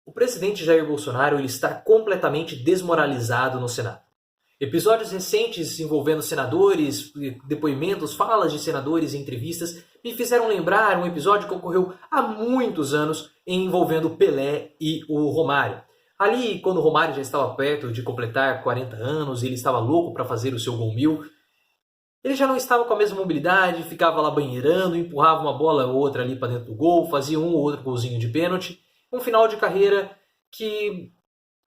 O presidente Jair Bolsonaro ele está completamente desmoralizado no Senado. Episódios recentes envolvendo senadores, depoimentos, falas de senadores e entrevistas me fizeram lembrar um episódio que ocorreu há muitos anos envolvendo Pelé e o Romário. Ali, quando o Romário já estava perto de completar 40 anos, ele estava louco para fazer o seu gol 1000, ele já não estava com a mesma mobilidade, ficava lá banheirando, empurrava uma bola ou outra ali para dentro do gol, fazia um ou outro golzinho de pênalti. Um final de carreira que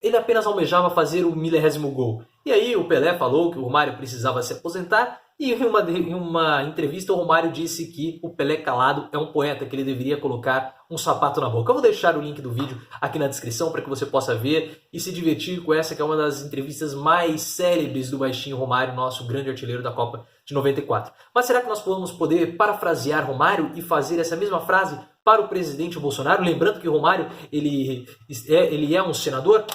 ele apenas almejava fazer o 1000º gol. E aí o Pelé falou que o Romário precisava se aposentar e em uma entrevista o Romário disse que o Pelé calado é um poeta, que ele deveria colocar um sapato na boca. Eu vou deixar o link do vídeo aqui na descrição para que você possa ver e se divertir com essa que é uma das entrevistas mais célebres do baixinho Romário, nosso grande artilheiro da Copa de 94. Mas será que nós vamos poder parafrasear Romário e fazer essa mesma frase para o presidente Bolsonaro? Lembrando que o Romário ele é um senador.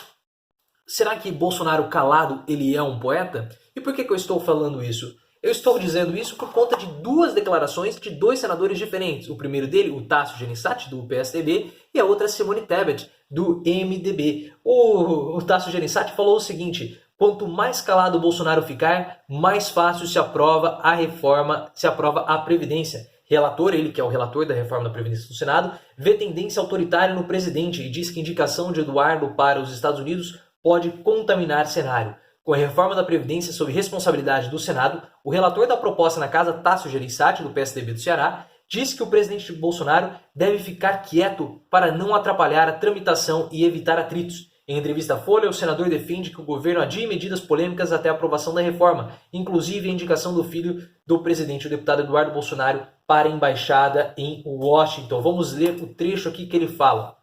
Será que Bolsonaro calado ele é um poeta? E por que eu estou falando isso? Eu estou dizendo isso por conta de duas declarações de dois senadores diferentes. O primeiro dele, o Tasso Gereissati, do PSDB, e a outra, Simone Tebet, do MDB. O Tasso Gereissati falou o seguinte: quanto mais calado o Bolsonaro ficar, mais fácil se aprova a reforma, se aprova a Previdência. Relator, ele que é o relator da reforma da Previdência do Senado, vê tendência autoritária no presidente e diz que a indicação de Eduardo para os Estados Unidos pode contaminar cenário. Com a reforma da Previdência sob responsabilidade do Senado, o relator da proposta na casa, Tasso Gereissati, do PSDB do Ceará, diz que o presidente Bolsonaro deve ficar quieto para não atrapalhar a tramitação e evitar atritos. Em entrevista à Folha, o senador defende que o governo adie medidas polêmicas até a aprovação da reforma, inclusive a indicação do filho do presidente, o deputado Eduardo Bolsonaro, para a embaixada em Washington. Vamos ler o trecho aqui que ele fala.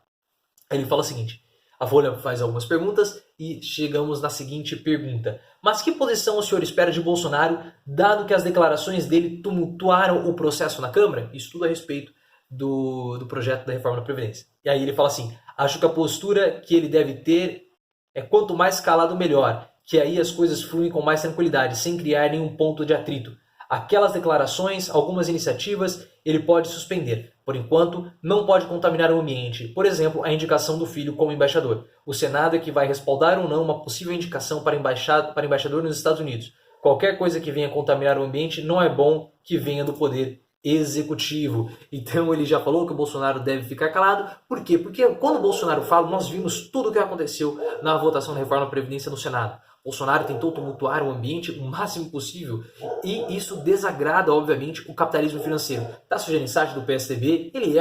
Ele fala o seguinte: a Folha faz algumas perguntas e chegamos na seguinte pergunta: mas que posição o senhor espera de Bolsonaro, dado que as declarações dele tumultuaram o processo na Câmara? Isso tudo a respeito do projeto da reforma da Previdência. E aí ele fala assim: acho que a postura que ele deve ter é quanto mais calado melhor, que aí as coisas fluem com mais tranquilidade, sem criar nenhum ponto de atrito. Aquelas declarações, algumas iniciativas, ele pode suspender. Por enquanto, não pode contaminar o ambiente. Por exemplo, a indicação do filho como embaixador. O Senado é que vai respaldar ou não uma possível indicação para embaixador nos Estados Unidos. Qualquer coisa que venha contaminar o ambiente não é bom que venha do poder executivo. Então ele já falou que o Bolsonaro deve ficar calado. Por quê? Porque quando o Bolsonaro fala, nós vimos tudo o que aconteceu na votação da reforma da Previdência no Senado. Bolsonaro tentou tumultuar o ambiente o máximo possível e isso desagrada, obviamente, o capitalismo financeiro. Tasso Gereissati, do PSDB, ele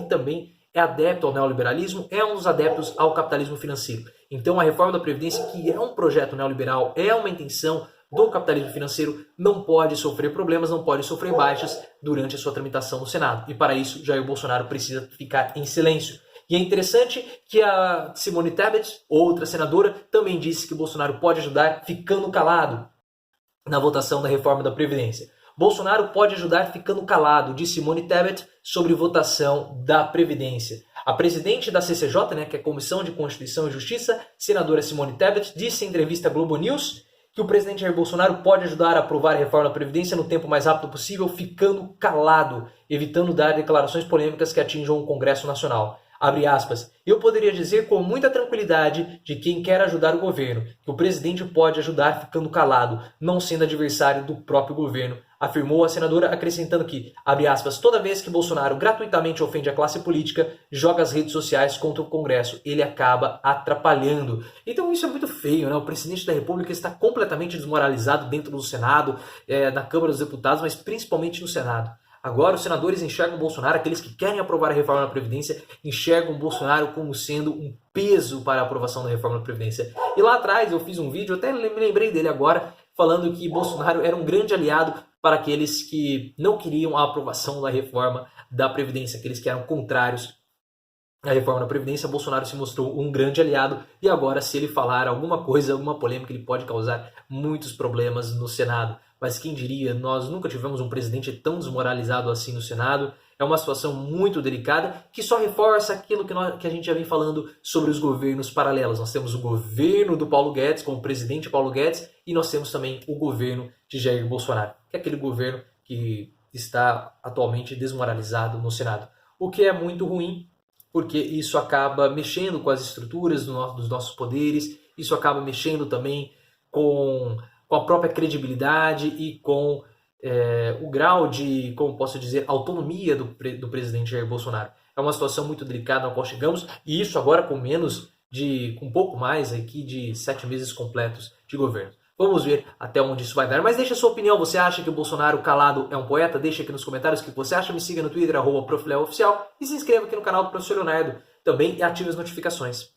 também é adepto ao neoliberalismo, é um dos adeptos ao capitalismo financeiro. Então a reforma da Previdência, que é um projeto neoliberal, é uma intenção do capitalismo financeiro, não pode sofrer problemas, não pode sofrer baixas durante a sua tramitação no Senado. E para isso, Jair Bolsonaro precisa ficar em silêncio. E é interessante que a Simone Tebet, outra senadora, também disse que Bolsonaro pode ajudar ficando calado na votação da reforma da Previdência. Bolsonaro pode ajudar ficando calado, disse Simone Tebet, sobre votação da Previdência. A presidente da CCJ, que é a Comissão de Constituição e Justiça, senadora Simone Tebet, disse em entrevista à Globo News que o presidente Jair Bolsonaro pode ajudar a aprovar a reforma da Previdência no tempo mais rápido possível, ficando calado, evitando dar declarações polêmicas que atinjam o Congresso Nacional. Abre aspas, eu poderia dizer com muita tranquilidade de quem quer ajudar o governo, que o presidente pode ajudar ficando calado, não sendo adversário do próprio governo, afirmou a senadora, acrescentando que, abre aspas, toda vez que Bolsonaro gratuitamente ofende a classe política, joga as redes sociais contra o Congresso, ele acaba atrapalhando. Então isso é muito feio, né? O presidente da República está completamente desmoralizado dentro do Senado, na Câmara dos Deputados, mas principalmente no Senado. Agora os senadores enxergam o Bolsonaro, aqueles que querem aprovar a reforma da Previdência, enxergam o Bolsonaro como sendo um peso para a aprovação da reforma da Previdência. E lá atrás eu fiz um vídeo, até me lembrei dele agora, falando que Bolsonaro era um grande aliado para aqueles que não queriam a aprovação da reforma da Previdência, aqueles que eram contrários à reforma da Previdência. Bolsonaro se mostrou um grande aliado e agora, se ele falar alguma coisa, alguma polêmica, ele pode causar muitos problemas no Senado. Mas quem diria, nós nunca tivemos um presidente tão desmoralizado assim no Senado. É uma situação muito delicada que só reforça aquilo que a gente já vem falando sobre os governos paralelos. Nós temos o governo do Paulo Guedes, com o presidente Paulo Guedes, e nós temos também o governo de Jair Bolsonaro, que é aquele governo que está atualmente desmoralizado no Senado. O que é muito ruim, porque isso acaba mexendo com as estruturas dos nossos poderes, isso acaba mexendo também com a própria credibilidade e com o grau de, como posso dizer, autonomia do presidente Jair Bolsonaro. É uma situação muito delicada na qual chegamos, e isso agora com com um pouco mais aqui de 7 meses completos de governo. Vamos ver até onde isso vai dar. Mas deixa a sua opinião. Você acha que o Bolsonaro calado é um poeta? Deixa aqui nos comentários o que você acha. Me siga no Twitter, @profleoficial. E se inscreva aqui no canal do Professor Leonardo também e ative as notificações.